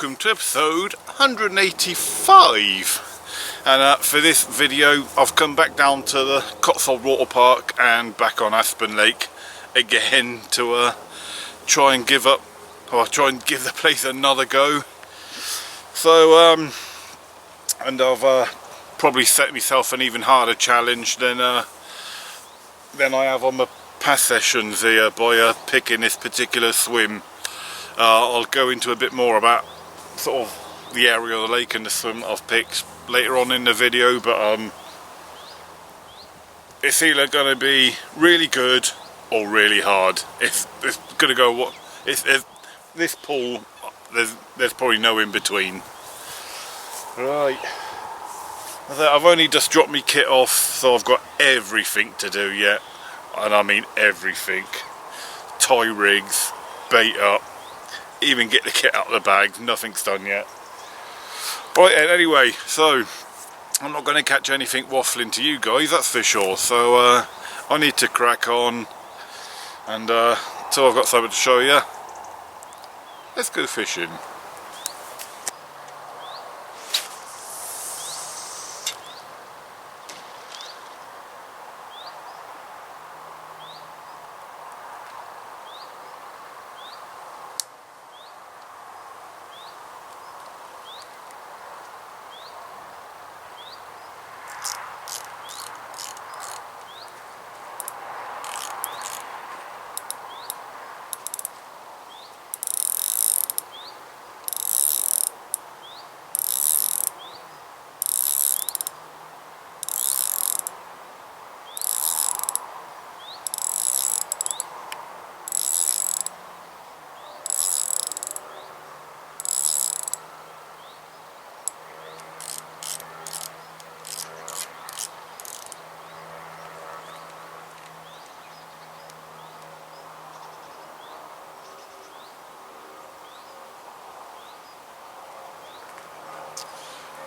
welcome to episode 185. And for this video I've come back down to the Cotswold water park and back on Aspen Lake again to try and give the place another go. So and I've probably set myself an even harder challenge than I have on my past sessions here by picking this particular swim. I'll go into a bit more about sort of the area of the lake and the swim I've picked later on in the video, but it's either going to be really good or really hard. It's going to go this pool. There's probably no in between. Right. I've only just dropped my kit off, so I've got everything to do yet, and I mean everything. Tie rigs, bait up, even get the kit out of the bag. Nothing's done yet. Right, anyway, so I'm not going to catch anything waffling to you guys, that's for sure. So I need to crack on, and so I've got something to show you. Let's go fishing.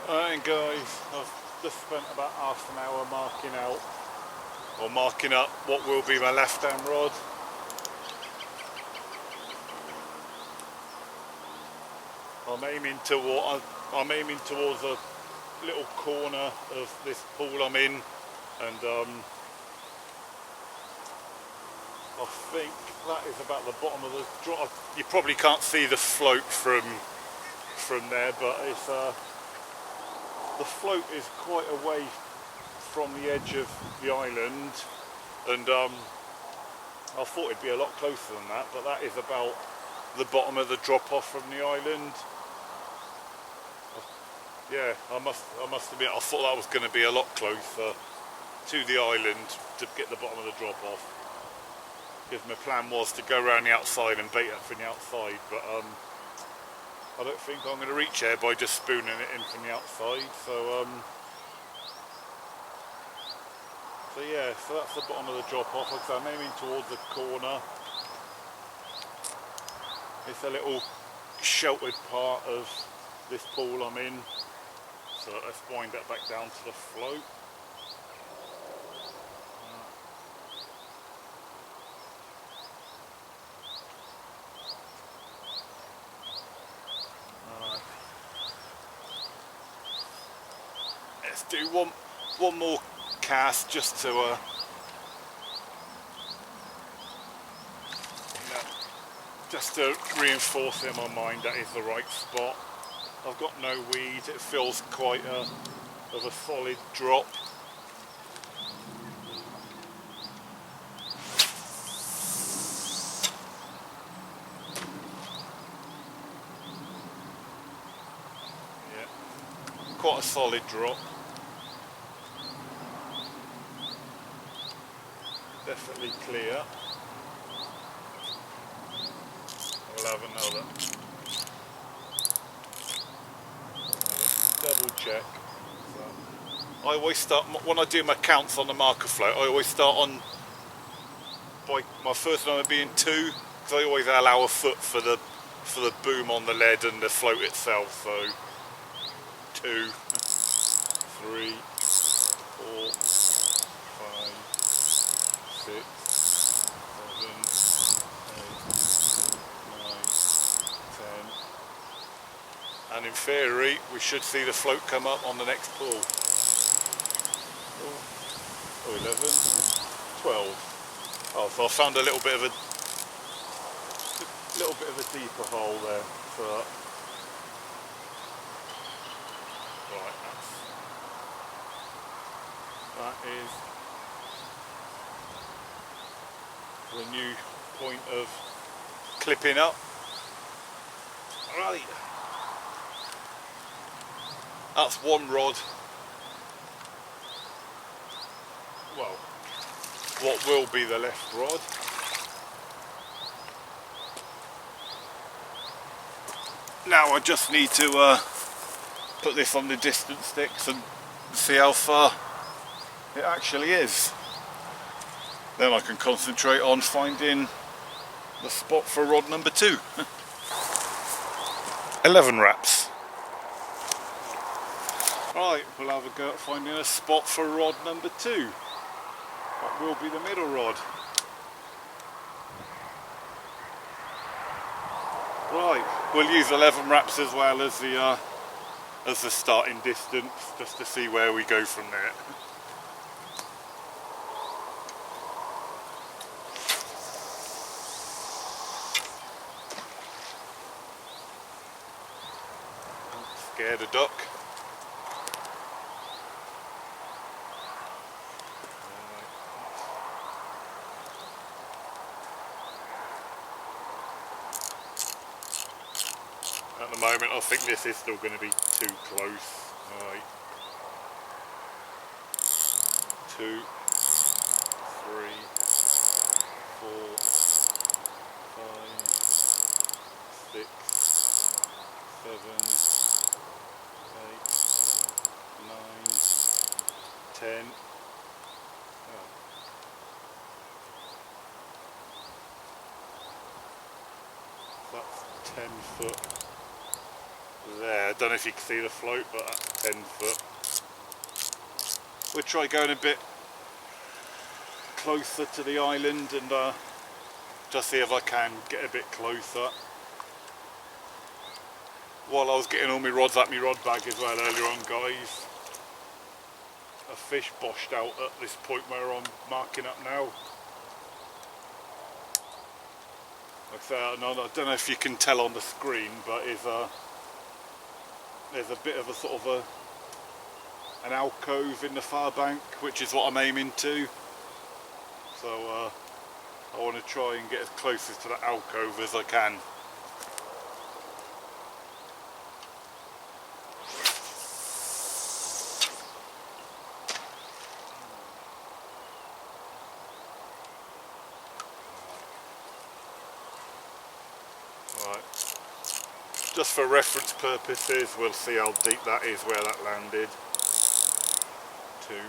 Alright guys, I've just spent about half an hour marking up what will be my left hand rod. I'm aiming towards a little corner of this pool I'm in, and I think that is about the bottom of the drop. You probably can't see the float from there, but it's the float is quite away from the edge of the island, and I thought it'd be a lot closer than that, but that is about the bottom of the drop off from the island. Yeah, I must admit, I thought that was going to be a lot closer to the island to get the bottom of the drop off, because my plan was to go around the outside and bait up from the outside, but I don't think I'm going to reach there by just spooning it in from the outside. So yeah, so that's the bottom of the drop off. Like I said, I'm aiming towards the corner. It's a little sheltered part of this pool I'm in. So let's wind that back down to the float. Let's do one more cast just to reinforce in my mind that is the right spot. I've got no weeds. It feels quite of a solid drop. Yeah, quite a solid drop. Definitely clear. We'll have another. Double check. So I always start, when I do my counts on the marker float, I always start on by my first number being 2, because I always allow a foot for the boom on the lead and the float itself. So 2, 3, 4, 5, 6, 7, 8, 9, 10, and in theory we should see the float come up on the next pull. 11, 12. Oh, so I found a little bit of a deeper hole there. So right, that is the new point of clipping up. Right, that's one rod. Well, what will be the left rod. Now I just need to put this on the distance sticks and see how far it actually is. Then I can concentrate on finding the spot for rod number 2. 11 wraps. Right, we'll have a go at finding a spot for rod number 2. That will be the middle rod. Right, we'll use 11 wraps as well as the starting distance, just to see where we go from there. Scared a duck. At the moment I think this is still going to be too close. Right. 2, 3, 4, 5, 6, 7, 8, 9, 10. Oh. That's 10 foot. There, I don't know if you can see the float, but that's 10 foot. We'll try going a bit closer to the island and just see if I can get a bit closer. While I was getting all my rods at my rod bag as well earlier on, guys, a fish boshed out at this point where I'm marking up now. Like I say, I don't know if you can tell on the screen, but there's a bit of a sort of an alcove in the far bank, which is what I'm aiming to. So I want to try and get as close to that alcove as I can. Right. Just for reference purposes, we'll see how deep that is where that landed. 2, 3,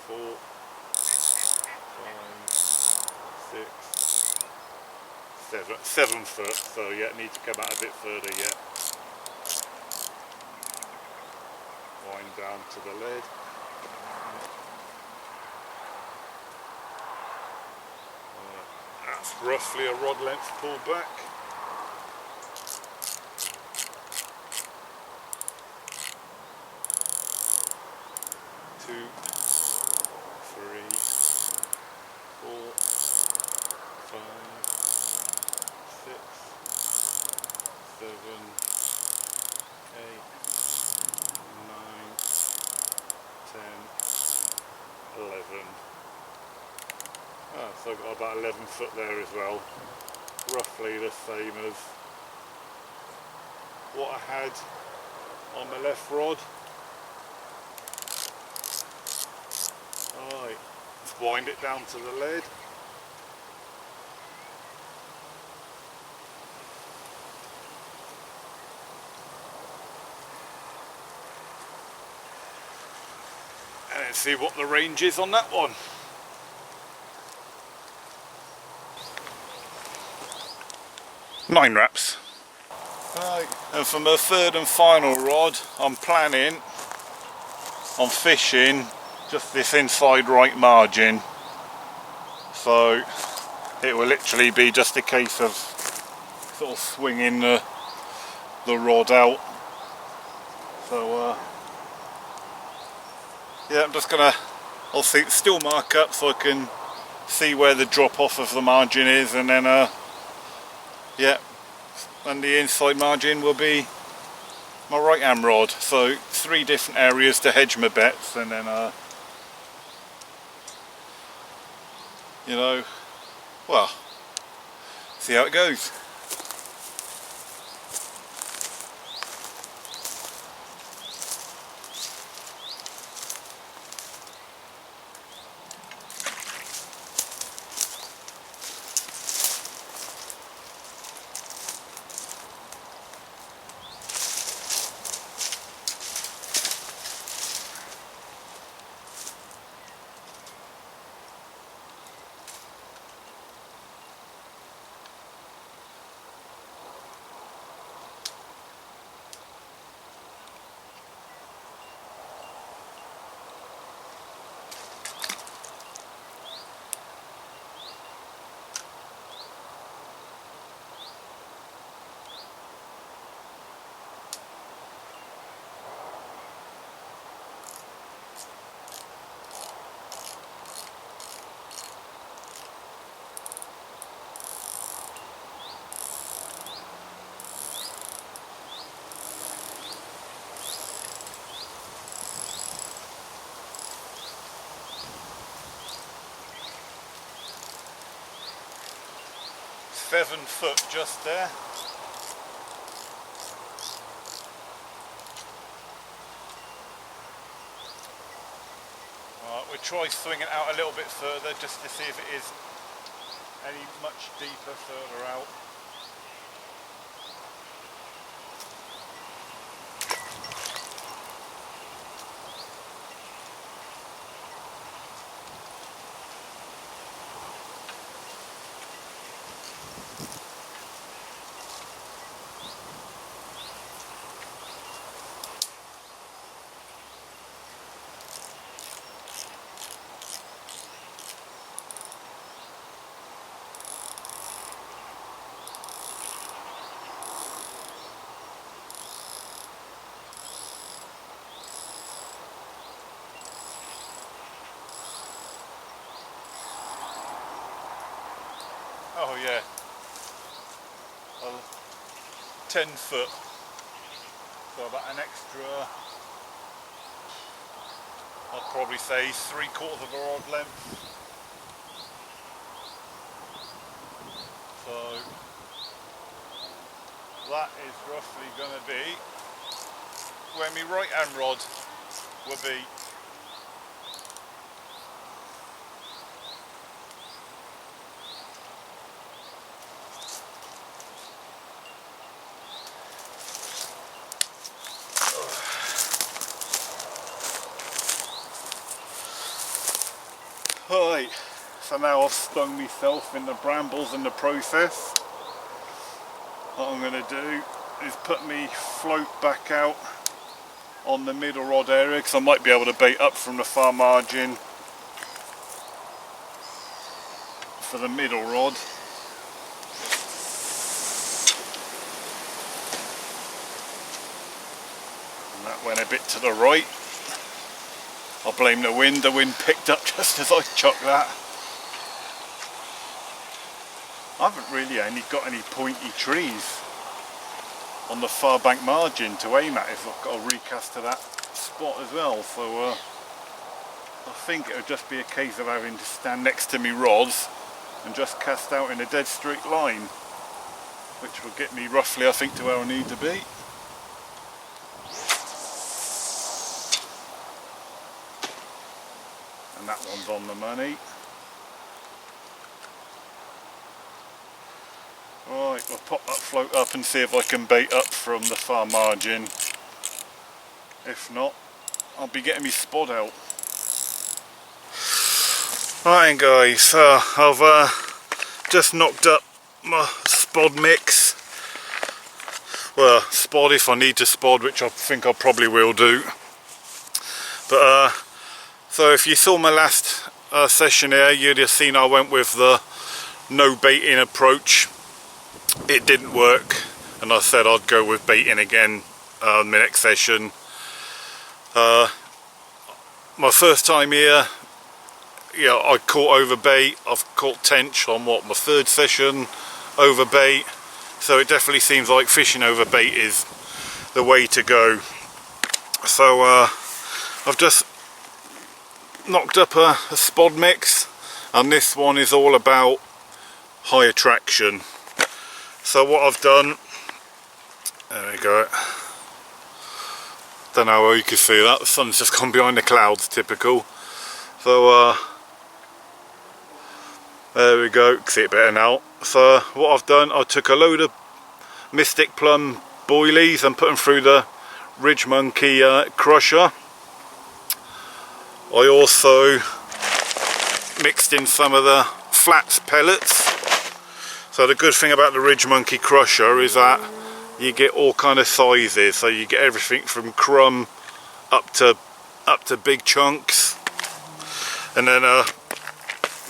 4, 5, 6, 7 foot, so yeah, need to come out a bit further yet. Wind down to the lead. That's roughly a rod length pulled back. 2, 3, 4, 5, 6, 7, 8, 9, 10, 11. Oh, so I've got about 11 foot there as well. Roughly the same as what I had on the left rod. Alright, let's wind it down to the lead. And let's see what the range is on that one. Nine wraps. Right, and for my third and final rod, I'm planning on fishing just this inside right margin. So it will literally be just a case of sort of swinging the rod out. So yeah, I'm just gonna, I'll still mark up so I can see where the drop off of the margin is, and then yeah, and the inside margin will be my right hand rod. So 3 different areas to hedge my bets, and then you know, well, see how it goes. Seven foot just there. Alright, we'll try swinging it out a little bit further just to see if it is any much deeper further out. Oh yeah, 10 foot, so about an extra, I'd probably say 3/4 of a rod length. So that is roughly going to be where my right hand rod will be. Right, so now I've stung myself in the brambles in the process. What I'm going to do is put me float back out on the middle rod area, because I might be able to bait up from the far margin for the middle rod. And that went a bit to the right. I'll blame the wind picked up just as I chucked that. I haven't really only got any pointy trees on the far bank margin to aim at if I've got a recast to that spot as well, so I think it would just be a case of having to stand next to me rods and just cast out in a dead straight line, which will get me roughly, I think, to where I need to be. And that one's on the money. Right, we'll pop that float up and see if I can bait up from the far margin. If not, I'll be getting me spod out. Right guys, I've just knocked up my spod mix. Well, spod if I need to spod, which I think I probably will do. But so if you saw my last session here, you'd have seen I went with the no baiting approach. it didn't work, and I said I'd go with baiting again my next session. My first time here, yeah, I caught over bait. I've caught tench on my third session over bait, so it definitely seems like fishing over bait is the way to go. So I've just knocked up a spod mix, and this one is all about high attraction. So what I've done, there we go, don't know how you can see that, the sun's just gone behind the clouds, typical. So there we go, see it better now. So what I've done, I took a load of Mystic Plum boilies and put them through the Ridge Monkey crusher. I also mixed in some of the flats pellets. So the good thing about the Ridge Monkey crusher is that you get all kind of sizes, so you get everything from crumb up to big chunks. And then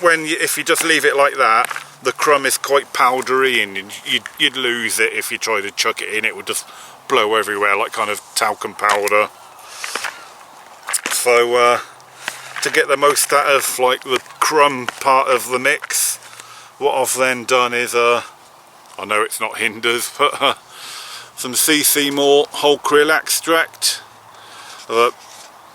if you just leave it like that, the crumb is quite powdery, and you'd lose it if you tried to chuck it in. It would just blow everywhere like kind of talcum powder. So to get the most out of like the crumb part of the mix, what I've then done is I know it's not hinders, but some CC More whole krill extract. I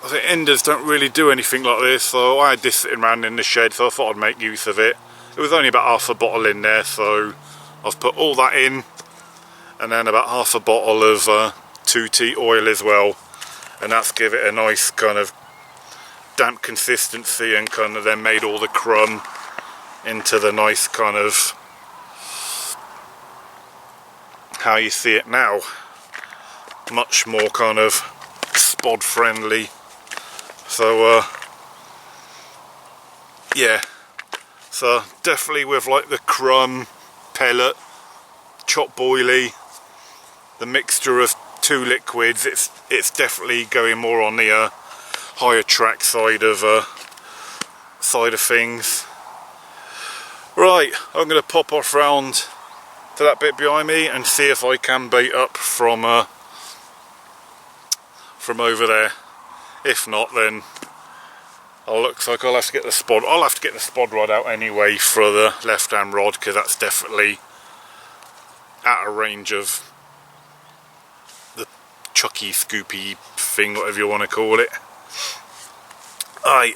think hinders don't really do anything like this, so I had this sitting around in the shed, so I thought I'd make use of it. It was only about half a bottle in there, so I've put all that in, and then about half a bottle of 2T oil as well, and that's give it a nice kind of damp consistency, and kind of then made all the crumb into the nice kind of, how you see it now, much more kind of spod friendly. So yeah, so definitely with like the crumb, pellet, chopped boilie, the mixture of two liquids, it's definitely going more on the high attract side of things. Right, I'm going to pop off round to that bit behind me and see if I can bait up from over there. If not, then looks like I'll have to get the spod. I'll have to get the spod rod out anyway for the left hand rod, because that's definitely out of range of the chucky scoopy thing, whatever you want to call it. Right.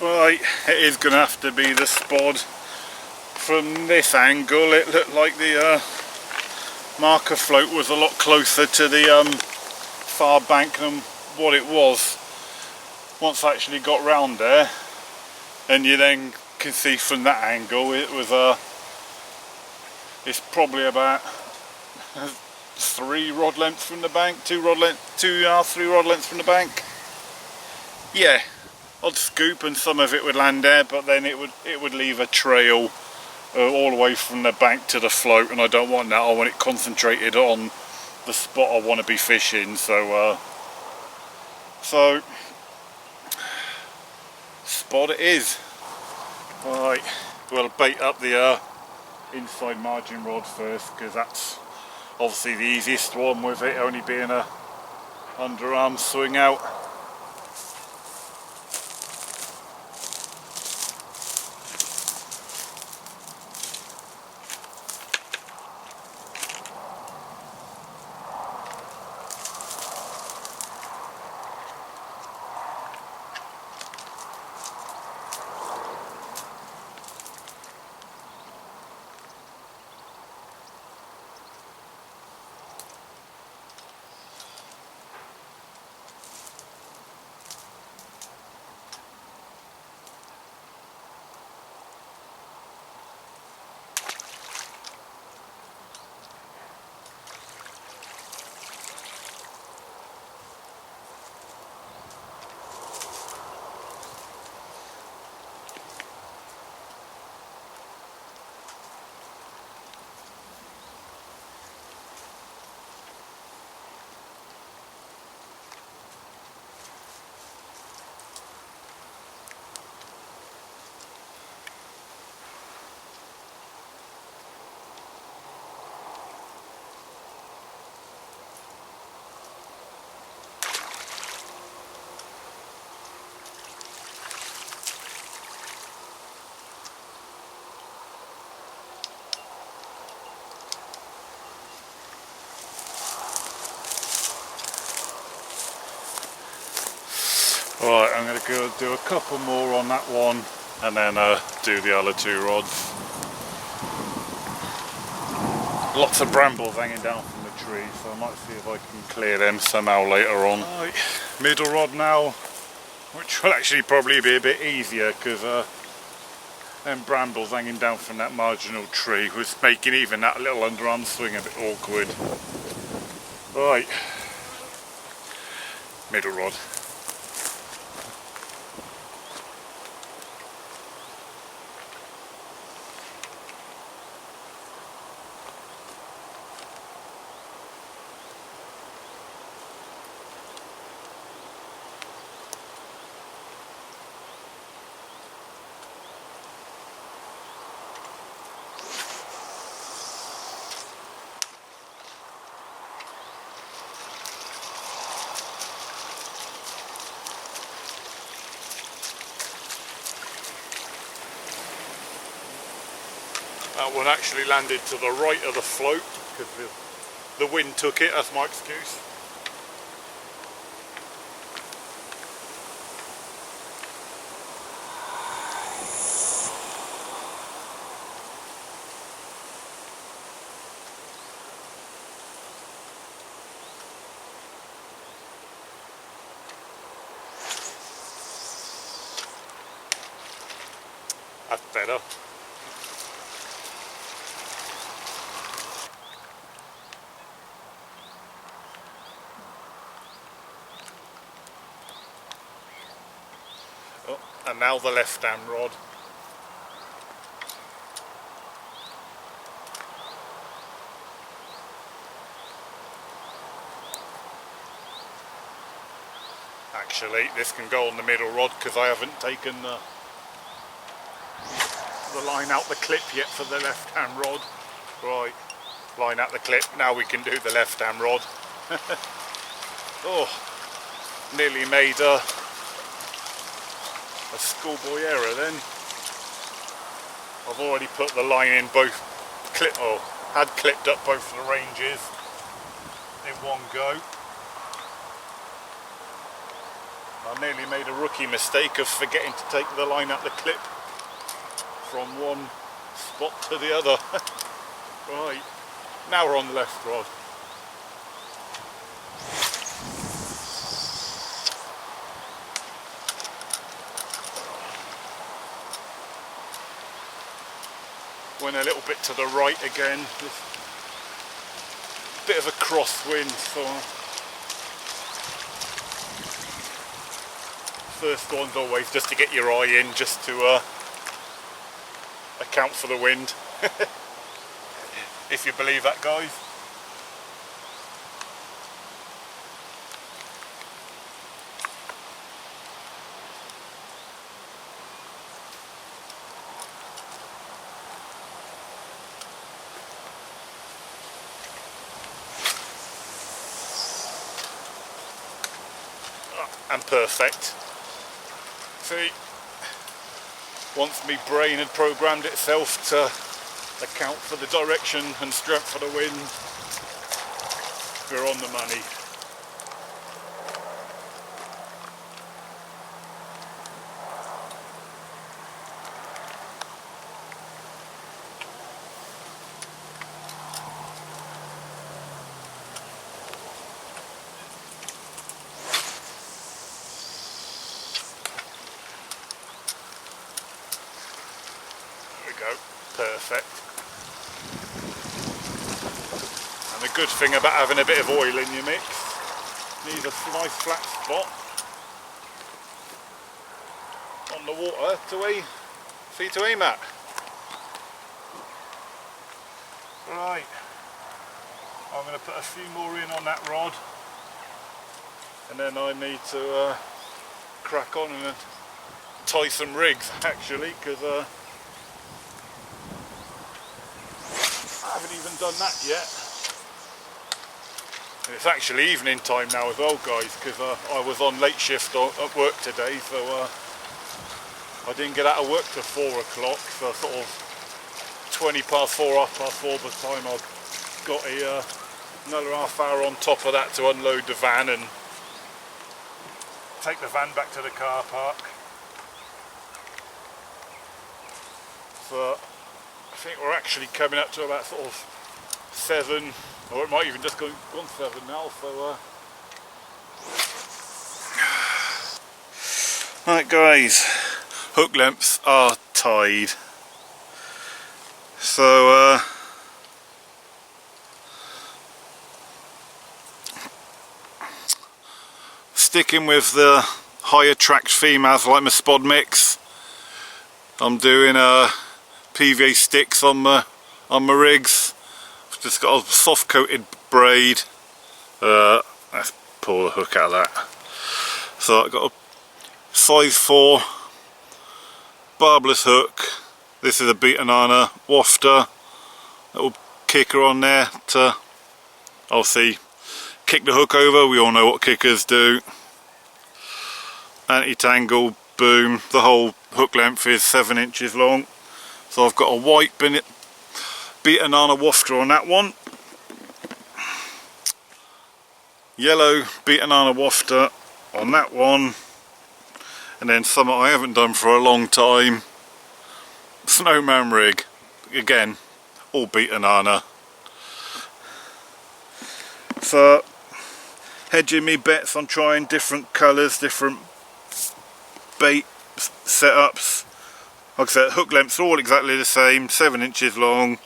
Right, it is going to have to be the spod. From this angle it looked like the marker float was a lot closer to the far bank than what it was. Once I actually got round there, and you then can see from that angle, it was it's probably about 3 rod lengths from the bank, 2 rod length, 2.5, 3 rod lengths from the bank. Yeah, I'd scoop and some of it would land there, but then it would leave a trail all the way from the bank to the float, and I don't want that. I want it concentrated on the spot I want to be fishing. So spot it is. Right, we'll bait up the inside margin rod first, because that's obviously the easiest one, with it only being a underarm swing out. I'm going to go do a couple more on that one and then do the other 2 rods. Lots of brambles hanging down from the tree, so I might see if I can clear them somehow later on. Right, middle rod now, which will actually probably be a bit easier because them brambles hanging down from that marginal tree was making even that little underarm swing a bit awkward. Right, middle rod. That one actually landed to the right of the float because the wind took it, that's my excuse. That's better. Oh, and now the left hand rod. Actually, this can go on the middle rod because I haven't taken the line out the clip yet for the left hand rod. Right, line out the clip, now we can do the left hand rod. Oh, nearly made a schoolboy error then. I've already put the line in both had clipped up both the ranges in one go. I nearly made a rookie mistake of forgetting to take the line out the clip from one spot to the other. Right, now we're on the left rod. Went a little bit to the right again. Bit of a crosswind, so first one's always just to get your eye in, just to account for the wind. If you believe that, guys. And perfect. See, once my brain had programmed itself to account for the direction and strength of the wind, we're on the money. Perfect. And the good thing about having a bit of oil in your mix, need a nice flat spot on the water to aim at. Right, I'm going to put a few more in on that rod, and then I need to crack on and tie some rigs actually, because I haven't even done that yet. And it's actually evening time now as well, guys, because I was on late shift at work today, so I didn't get out of work till 4 o'clock, so sort of 20 past 4, half past 4 by the time I got another half hour on top of that to unload the van and take the van back to the car park. So I think we're actually coming up to about sort of 7, or it might even just go on 7 now. So right guys, hook lengths are tied. So sticking with the higher tracked females like my spod mix, I'm doing PVA sticks on my rigs. I've just got a soft coated braid. Let's pull the hook out of that. So I've got a size 4 barbless hook. This is a Beta Nana wafter. Little kicker on there to obviously kick the hook over. We all know what kickers do. Anti-tangle, boom. The whole hook length is 7 inches long. So I've got a white Beta Nana wafter on that one. Yellow Beta Nana wafter on that one. And then something I haven't done for a long time, snowman rig. Again, all Beta Nana. So hedging me bets on trying different colours, different bait setups. Like I said, hook lengths are all exactly the same, 7 inches long.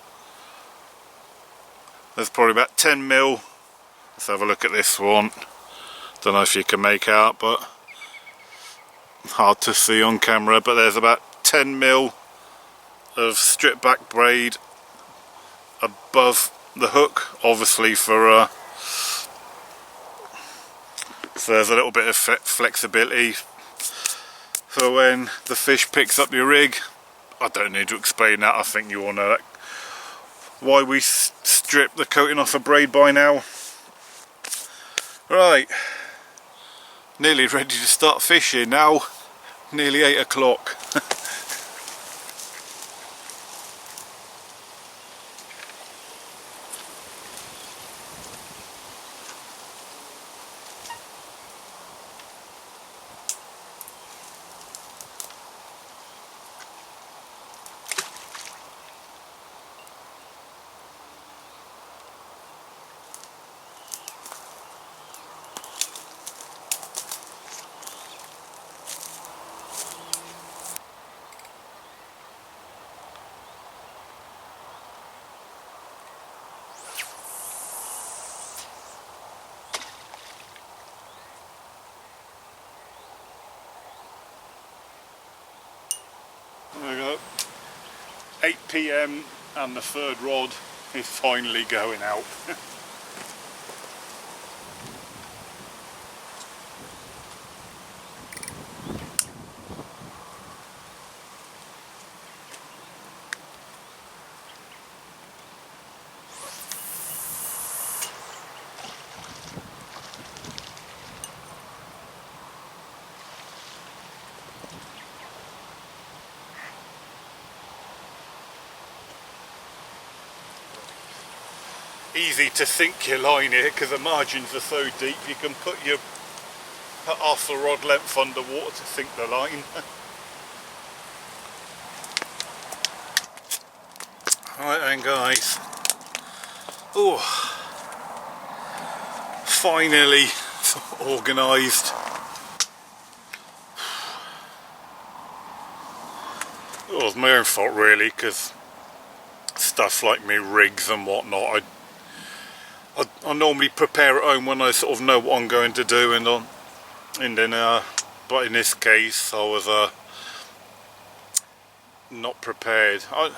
There's probably about 10 mil. Let's have a look at this one. Don't know if you can make out, but hard to see on camera, but there's about 10 mil of strip back braid above the hook, obviously for so there's a little bit of flexibility for when the fish picks up your rig. I don't need to explain that, I think you all know that. Why we strip the coating off a braid by now. Right, nearly ready to start fishing now. Nearly 8 o'clock. There we go. 8 PM and the third rod is finally going out. Easy to sink your line here because the margins are so deep. You can put half the rod length underwater to sink the line. Right then guys, oh, finally organised. It was my own fault really, because stuff like me rigs and whatnot, I normally prepare at home when I sort of know what I'm going to do, and then but in this case I was not prepared. So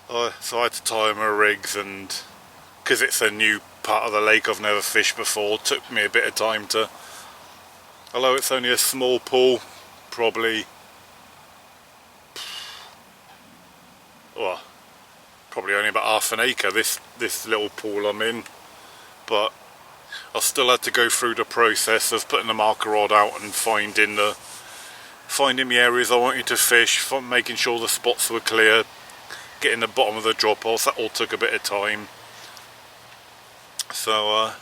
I had to tie my rigs, and because it's a new part of the lake I've never fished before, it took me a bit of time to, although it's only a small pool, probably only about half an acre, this little pool I'm in, but I still had to go through the process of putting the marker rod out and finding the areas I wanted to fish, making sure the spots were clear, getting the bottom of the drop off. That all took a bit of time. So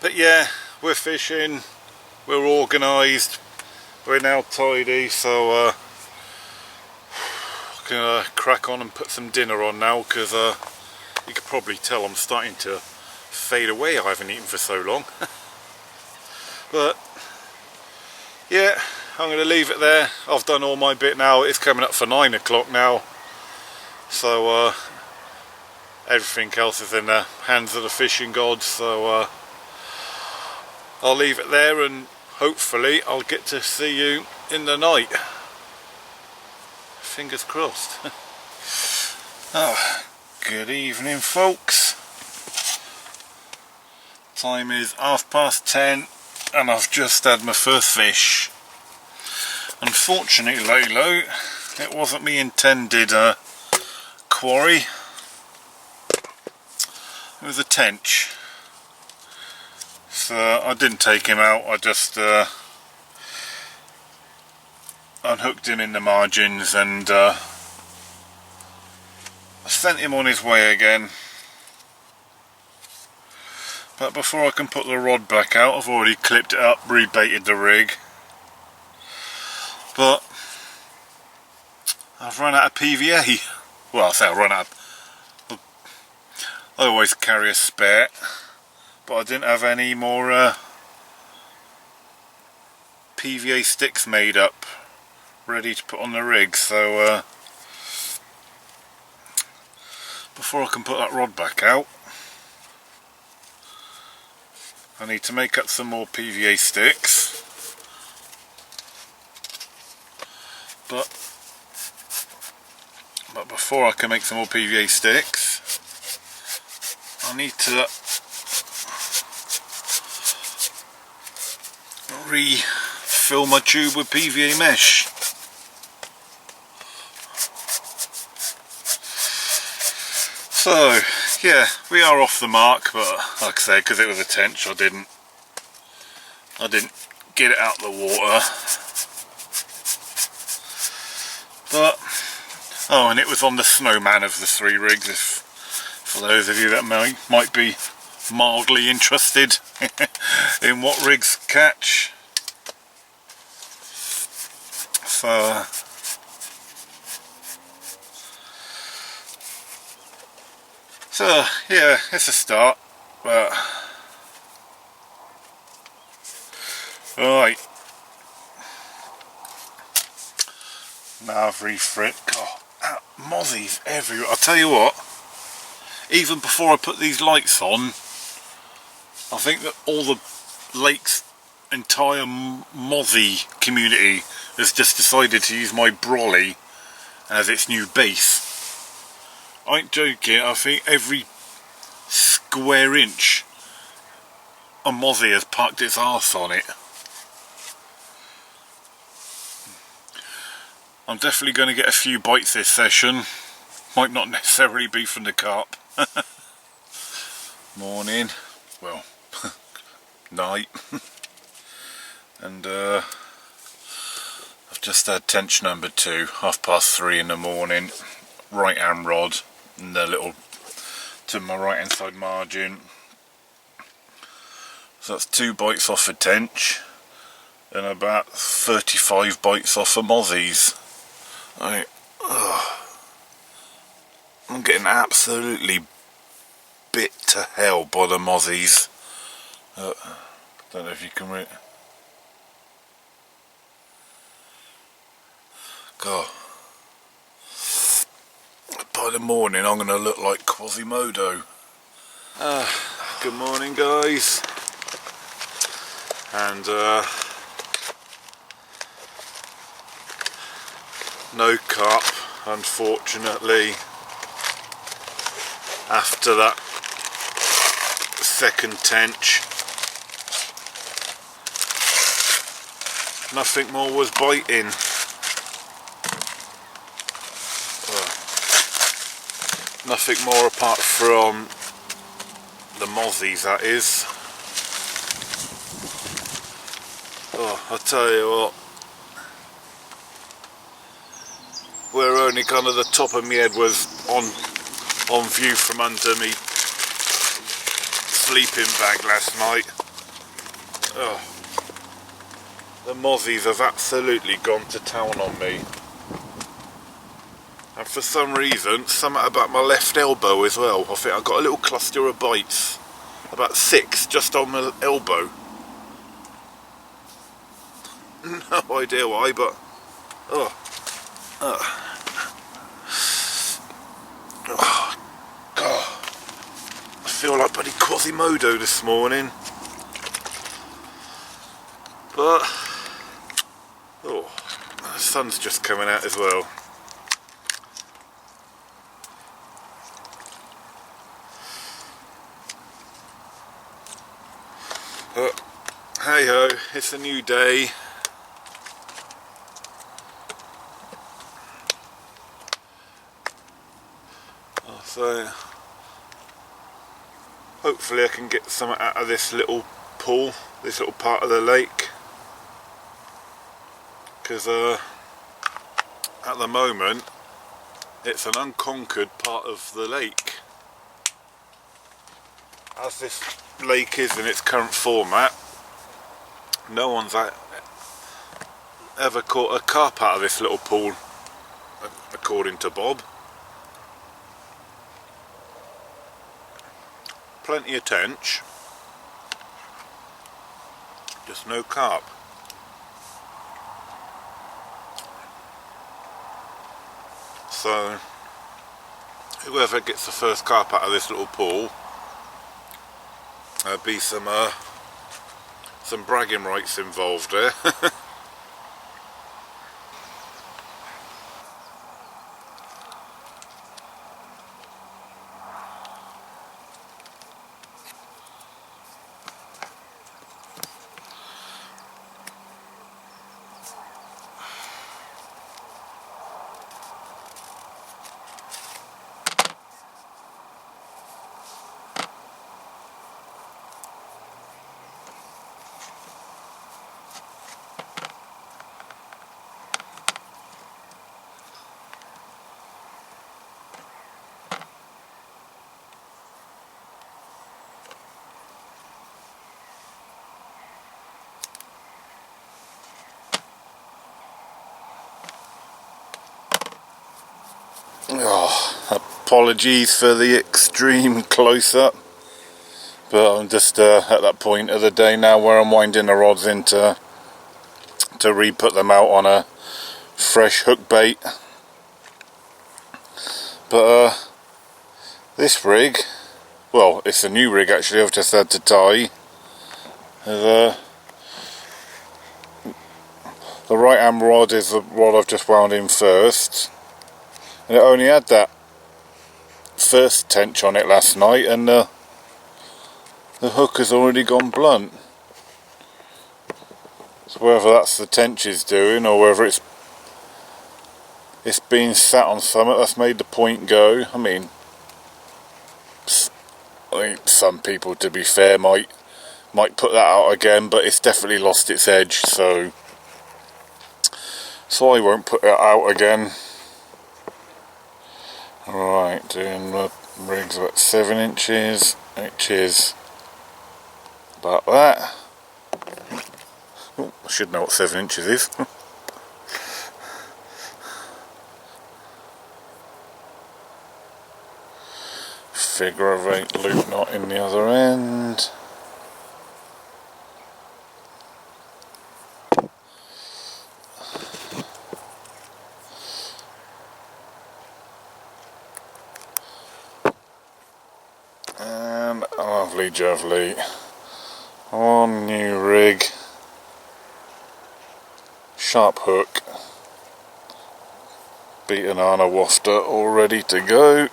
but yeah, we're fishing. we're organised, we're now tidy, so gonna crack on and put some dinner on now, because you can probably tell I'm starting to fade away. I haven't eaten for so long. But yeah, I'm gonna leave it there. I've done all my bit now. It's coming up for 9 o'clock now, so everything else is in the hands of the fishing gods, so I'll leave it there, and hopefully I'll get to see you in the night. Fingers crossed. Oh, good evening, folks. Time is 10:30 and I've just had my first fish. Unfortunately, Lolo, it wasn't me intended quarry. It was a tench. So I didn't take him out, I just unhooked him in the margins and I sent him on his way again. But before I can put the rod back out, I've already clipped it up, rebaited the rig. But I've run out of PVA. Well, I say I've run out of, I always carry a spare, but I didn't have any more PVA sticks made up, ready to put on the rig, so before I can put that rod back out, I need to make up some more PVA sticks. But before I can make some more PVA sticks, I need to refill my tube with PVA mesh. So yeah, we are off the mark, but like I say, because it was a tench, I didn't get it out the water. But oh, and it was on the Snowman of the 3 rigs, for those of you that might be mildly interested in what rigs catch. So yeah, it's a start, but right, now I've refrit. God, mozzies everywhere. I'll tell you what, even before I put these lights on, I think that all the lake's entire mozzie community has just decided to use my brolly as its new base. I ain't joking, I think every square inch a mozzie has parked its arse on it. I'm definitely going to get a few bites this session. Might not necessarily be from the carp. Morning. Well, night. And I've just had tench number 2, 3:30 in the morning. Right hand rod and the little to my right hand side margin. So that's 2 bites off a tench and about 35 bites off of mozzies. I'm getting absolutely bit to hell by the mozzies. Don't know if you can read. God. By the morning I'm going to look like Quasimodo. Good morning, guys. And no carp, unfortunately, after that second tench. Nothing more was biting. Nothing more apart from the mozzies, that is. Oh, I'll tell you what, where only kind of the top of my head was on view from under me sleeping bag last night. Oh, The mozzies have absolutely gone to town on me. And for some reason, something about my left elbow as well. I think I got a little cluster of bites. About 6 just on my elbow. No idea why, but... Oh. Oh, God. I feel like bloody Quasimodo this morning. But... Oh, the sun's just coming out as well. But, hey ho, it's a new day. So, hopefully I can get something out of this little pool, this little part of the lake. Because at the moment, it's an unconquered part of the lake. As this lake is in its current format, no one's ever caught a carp out of this little pool, according to Bob. Plenty of tench, just no carp. So whoever gets the first carp out of this little pool, there'll be some bragging rights involved there. Oh, apologies for the extreme close-up, but I'm just at that point of the day now where I'm winding the rods in to re-put them out on a fresh hook bait. But this rig, well, it's a new rig actually, I've just had to tie. The right hand rod is the rod I've just wound in first, and it only had that first tench on it last night, and the hook has already gone blunt. So whether that's the tench is doing, or whether it's being sat on something that's made the point go. I mean, some people, to be fair, might put that out again, but it's definitely lost its edge, so I won't put it out again. Right, doing the rig's about 7 inches, which is about that. Oh, I should know what 7 inches is. Figure of 8 loop knot in the other end. And lovely jubbly on new rig, sharp hook, beaten on a wafter, all ready to go.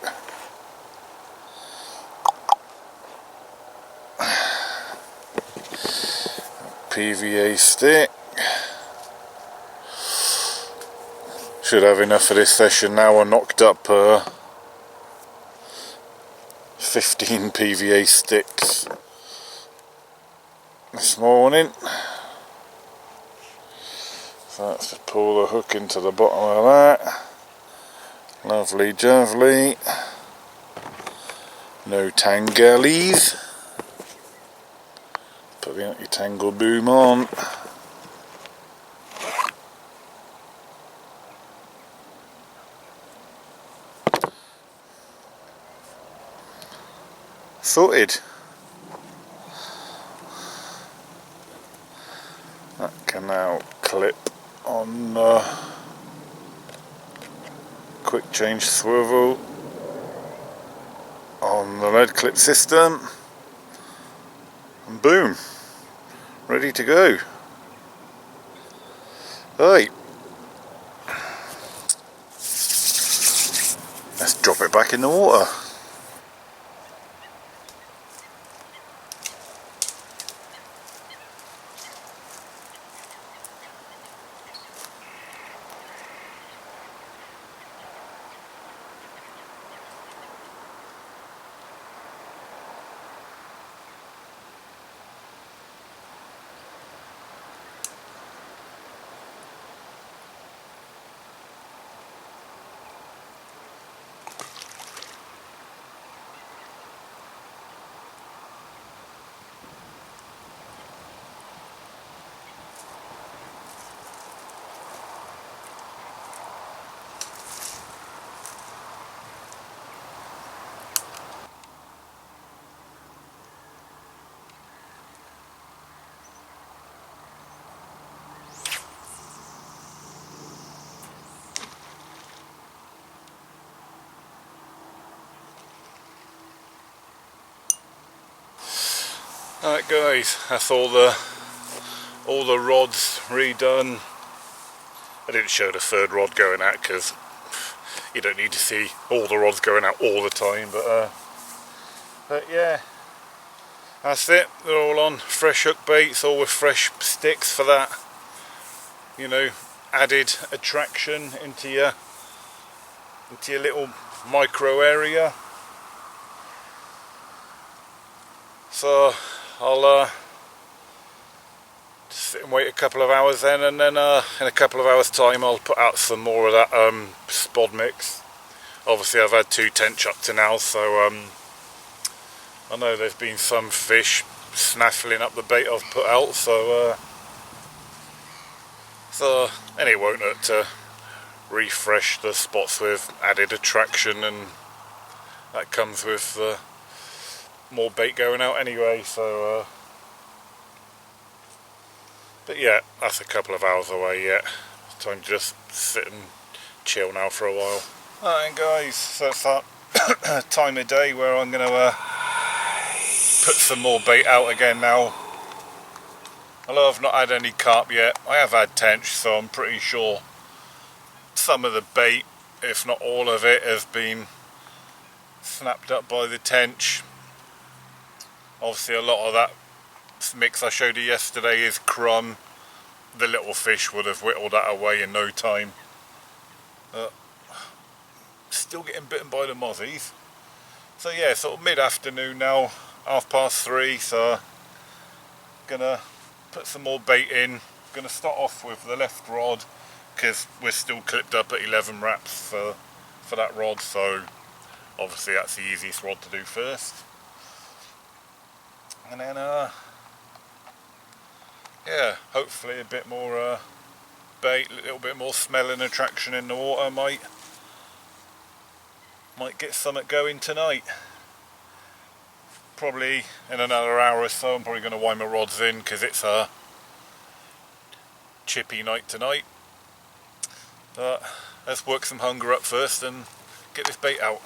PVA stick. Should have enough for this session now. I knocked up 15 PVA sticks this morning. So let's just pull the hook into the bottom of that. Lovely jubbly. No tangalies. Put the anti-tangle boom on. sorted. That can now clip on quick change swivel on the lead clip system, and boom, ready to go. Right, let's drop it back in the water. Alright guys, that's all the rods redone. I didn't show the third rod going out because you don't need to see all the rods going out all the time, but yeah, that's it. They're all on fresh hook baits, all with fresh sticks for that, you know, added attraction into your little micro area. So I'll sit and wait a couple of hours then, and then in a couple of hours time I'll put out some more of that spod mix. Obviously I've had 2 tench up to now, so I know there's been some fish snaffling up the bait I've put out, so and it won't hurt to refresh the spots with added attraction, and that comes with more bait going out anyway, so but yeah, that's a couple of hours away yet. It's time to just sit and chill now for a while. Alright guys, so it's that time of day where I'm going to put some more bait out again now. Although I've not had any carp yet, I have had tench, so I'm pretty sure some of the bait, if not all of it, has been snapped up by the tench. Obviously a lot of that mix I showed you yesterday is crumb. The little fish would have whittled that away in no time. Still getting bitten by the mozzies. So yeah, sort of mid-afternoon now, 3:30, so gonna put some more bait in. Gonna start off with the left rod because we're still clipped up at 11 wraps for that rod, so obviously that's the easiest rod to do first. And then yeah, hopefully a bit more bait, a little bit more smell and attraction in the water might get something going tonight. Probably in another hour or so I'm probably going to wind my rods in because it's a chippy night tonight. But let's work some hunger up first and get this bait out.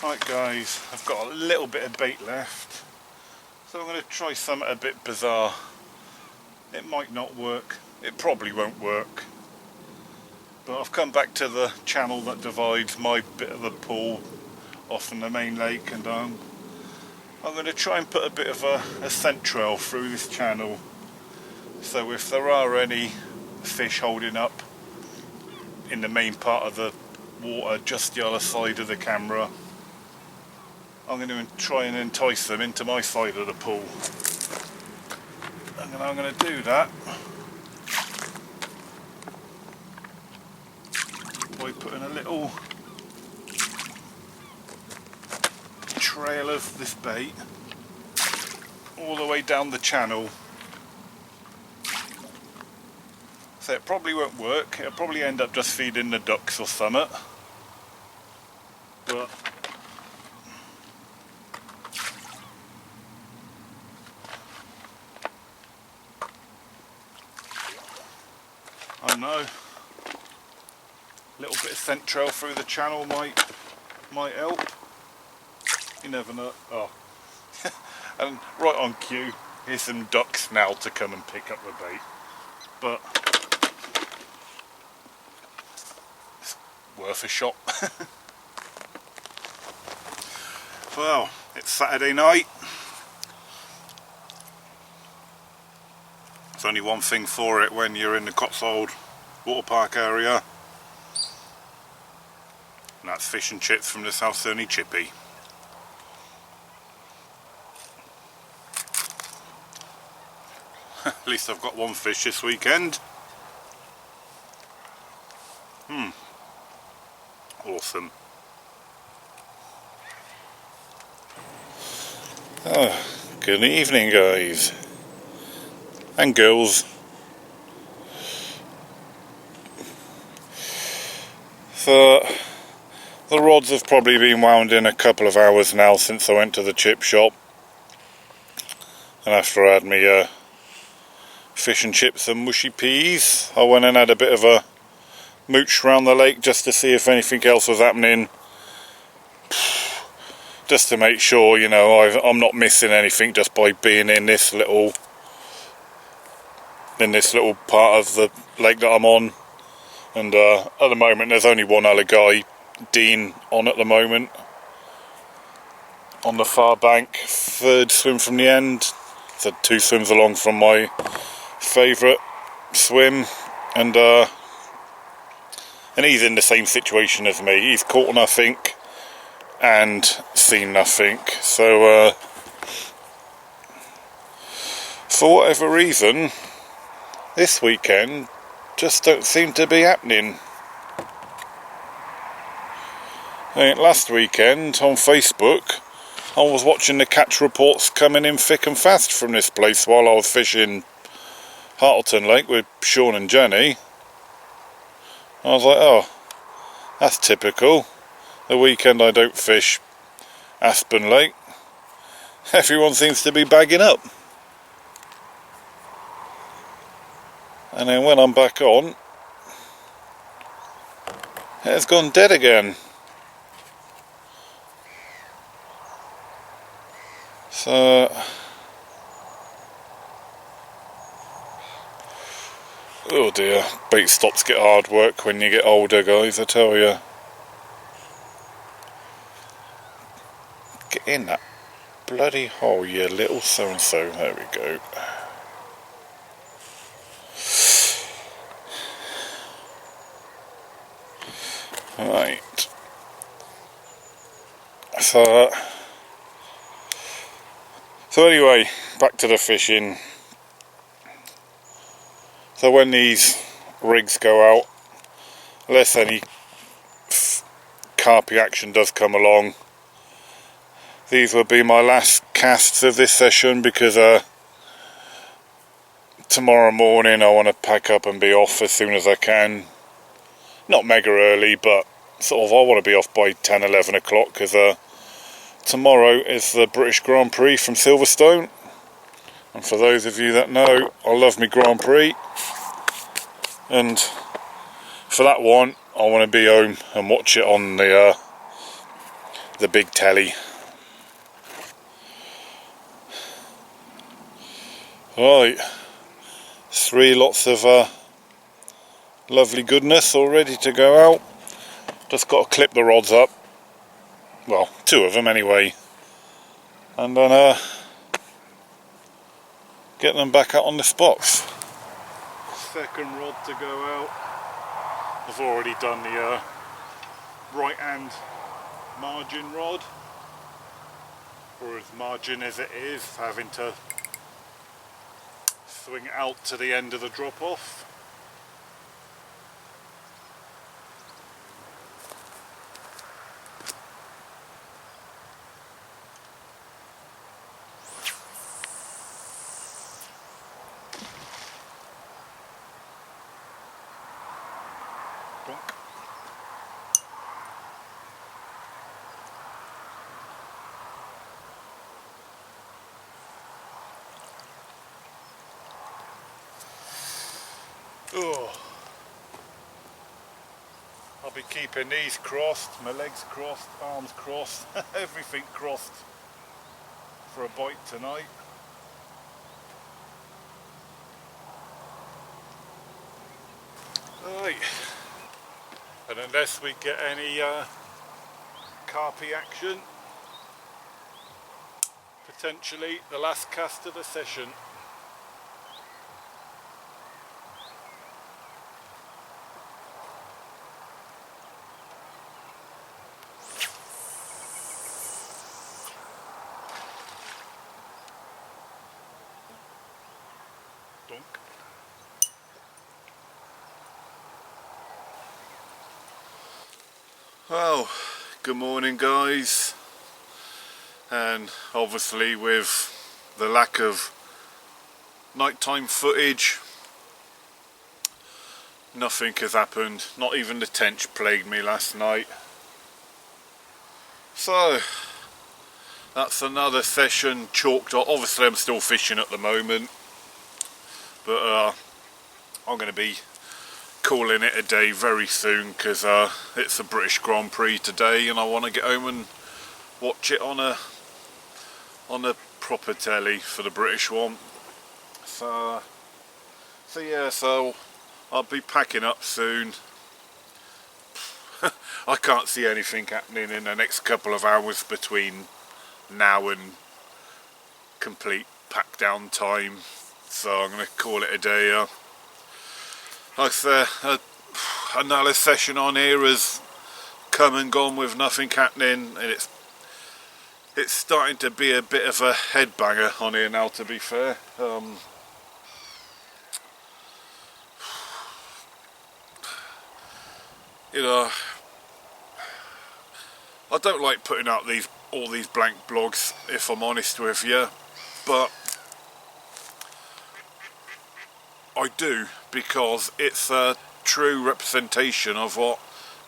Right guys, I've got a little bit of bait left, so I'm going to try something a bit bizarre. It might not work, it probably won't work, but I've come back to the channel that divides my bit of the pool off from the main lake, and I'm going to try and put a bit of a scent trail through this channel, so if there are any fish holding up in the main part of the water just the other side of the camera, I'm going to try and entice them into my side of the pool. And then I'm going to do that by putting a little trail of this bait all the way down the channel. So it probably won't work, it'll probably end up just feeding the ducks or something, but I don't know, a little bit of scent trail through the channel might help. You never know. Oh, and right on cue, here's some ducks now to come and pick up the bait, but it's worth a shot. Well, it's Saturday night. There's only one thing for it when you're in the Cotswold waterpark area, and that's fish and chips from the South Surney Chippy. At least I've got one fish this weekend. Awesome. Oh, good evening guys and girls. So the rods have probably been wound in a couple of hours now since I went to the chip shop, and after I had me fish and chips and mushy peas, I went and had a bit of a mooch around the lake just to see if anything else was happening, just to make sure, you know, I'm not missing anything just by being in this little part of the lake that I'm on. And at the moment there's only one other guy, Dean, on at the moment on the far bank, third swim from the end, so 2 swims along from my favourite swim, and he's in the same situation as me. He's caught nothing and seen nothing, so for whatever reason this weekend just don't seem to be happening. I mean, last weekend on Facebook I was watching the catch reports coming in thick and fast from this place while I was fishing Hartleton Lake with Sean and Jenny. I was like, oh, that's typical. The weekend I don't fish Aspen Lake, everyone seems to be bagging up. And then when I'm back on, it's gone dead again. So oh dear, bait stops get hard work when you get older, guys, I tell you. Get in that bloody hole, you little so-and-so. There we go. Right. So anyway, back to the fishing. So when these rigs go out, unless any carpy action does come along, these will be my last casts of this session, because tomorrow morning I want to pack up and be off as soon as I can. Not mega early, but sort of I want to be off by 10, 11 o'clock, because tomorrow is the British Grand Prix from Silverstone. And for those of you that know, I love me Grand Prix. And for that one, I want to be home and watch it on the the big telly. Right, 3 lots of lovely goodness all ready to go out. Just got to clip the rods up, well, 2 of them anyway, and then get them back out on the spots. Second rod to go out. I've already done the right hand margin rod, or as margin as it is, having to swing it out to the end of the drop off. Bonk. Oh. I'll be keeping these crossed, my legs crossed, arms crossed, everything crossed for a bite tonight. Right, and unless we get any carpy action, potentially the last cast of the session. Donk. Well, good morning guys, and obviously with the lack of nighttime footage, nothing has happened, not even the tench plagued me last night. So that's another session chalked off. Obviously I'm still fishing at the moment, but I'm going to be calling it a day very soon, because it's the British Grand Prix today and I want to get home and watch it on a proper telly for the British one. So yeah, so I'll be packing up soon. I can't see anything happening in the next couple of hours between now and complete pack down time, so I'm going to call it a day. Like I say, another session on here has come and gone with nothing happening, and it's starting to be a bit of a headbanger on here now, to be fair. You know, I don't like putting out all these blank blogs, if I'm honest with you, but I do, because it's a true representation of what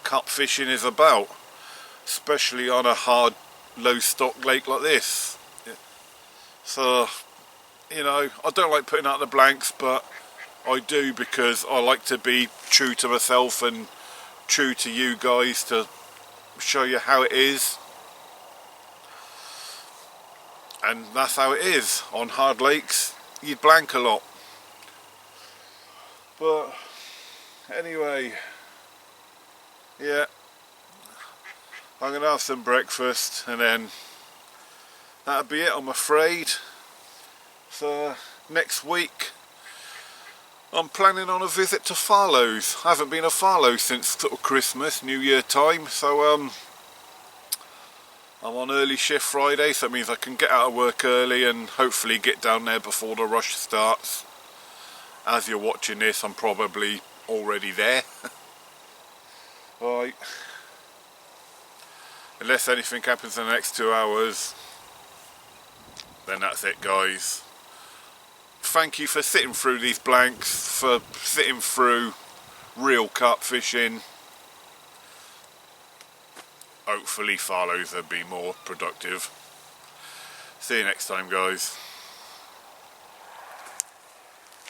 carp fishing is about, especially on a hard, low stock lake like this. So, you know, I don't like putting out the blanks, but I do, because I like to be true to myself and true to you guys, to show you how it is. And that's how it is. On hard lakes, you'd blank a lot. But anyway, yeah, I'm going to have some breakfast and then that'll be it, I'm afraid. So next week I'm planning on a visit to Farlow's. I haven't been to Farlow's since sort of Christmas, New Year time, so I'm on early shift Friday, so that means I can get out of work early and hopefully get down there before the rush starts. As you're watching this, I'm probably already there. Right. Unless anything happens in the next 2 hours, then that's it, guys. Thank you for sitting through these blanks, for sitting through real carp fishing. Hopefully Farlow's will be more productive. See you next time, guys.